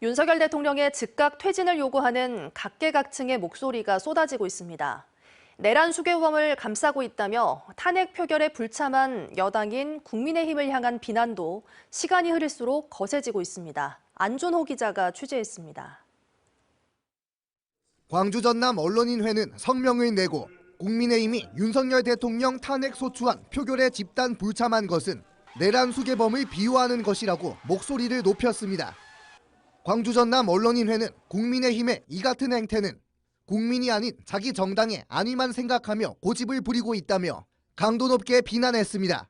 윤석열 대통령의 즉각 퇴진을 요구하는 각계각층의 목소리가 쏟아지고 있습니다. 내란 수괴범을 감싸고 있다며 탄핵 표결에 불참한 여당인 국민의힘을 향한 비난도 시간이 흐를수록 거세지고 있습니다. 안준호 기자가 취재했습니다. 광주 전남 언론인회는 성명을 내고 국민의힘이 윤석열 대통령 탄핵 소추안 표결에 집단 불참한 것은 내란 수괴범을 비호하는 것이라고 목소리를 높였습니다. 광주 전남 언론인회는 국민의힘의 이 같은 행태는 국민이 아닌 자기 정당의 안위만 생각하며 고집을 부리고 있다며 강도 높게 비난했습니다.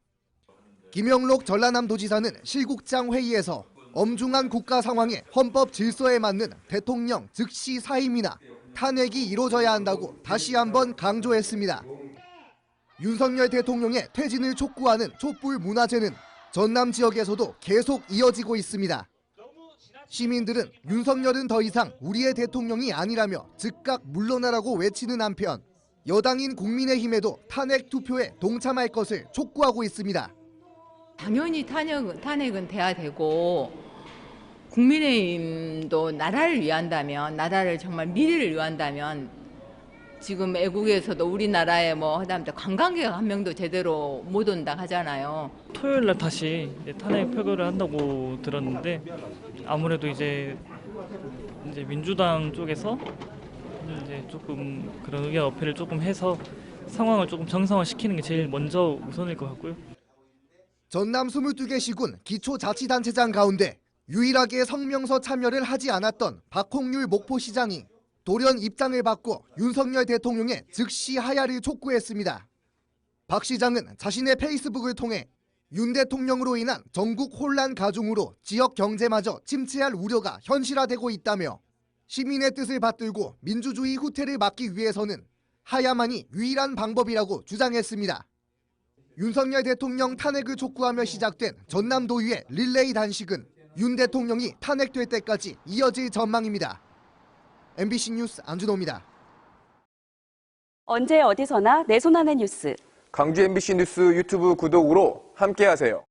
김영록 전라남도지사는 실국장 회의에서 엄중한 국가 상황에 헌법 질서에 맞는 대통령 즉시 사임이나 탄핵이 이루어져야 한다고 다시 한번 강조했습니다. 윤석열 대통령의 퇴진을 촉구하는 촛불 문화제는 전남 지역에서도 계속 이어지고 있습니다. 시민들은 윤석열은 더 이상 우리의 대통령이 아니라며 즉각 물러나라고 외치는 한편 여당인 국민의힘에도 탄핵 투표에 동참할 것을 촉구하고 있습니다. 당연히 탄핵은 돼야 되고 국민의힘도 나라를 위한다면, 나라를 정말 미래를 위한다면 지금 애국에서도 우리나라에 하다못해 관광객 한 명도 제대로 못 온다 하잖아요. 토요일 날 다시 탄핵 표결을 한다고 들었는데 아무래도 이제 민주당 쪽에서 이제 조금 그런 의견 어필을 조금 해서 상황을 조금 정상화시키는 게 제일 먼저 우선일 것 같고요. 전남 22개 시군 기초자치단체장 가운데 유일하게 성명서 참여를 하지 않았던 박홍률 목포시장이 돌연 입장을 바꿔 윤석열 대통령의 즉시 하야를 촉구했습니다. 박 시장은 자신의 페이스북을 통해 윤 대통령으로 인한 전국 혼란 가중으로 지역 경제마저 침체할 우려가 현실화되고 있다며 시민의 뜻을 받들고 민주주의 후퇴를 막기 위해서는 하야만이 유일한 방법이라고 주장했습니다. 윤석열 대통령 탄핵을 촉구하며 시작된 전남도의회 릴레이 단식은 윤 대통령이 탄핵될 때까지 이어질 전망입니다. MBC 뉴스 안준호입니다. 언제 어디서나 내 손 안의 뉴스. 광주 MBC 뉴스 유튜브 구독으로 함께하세요.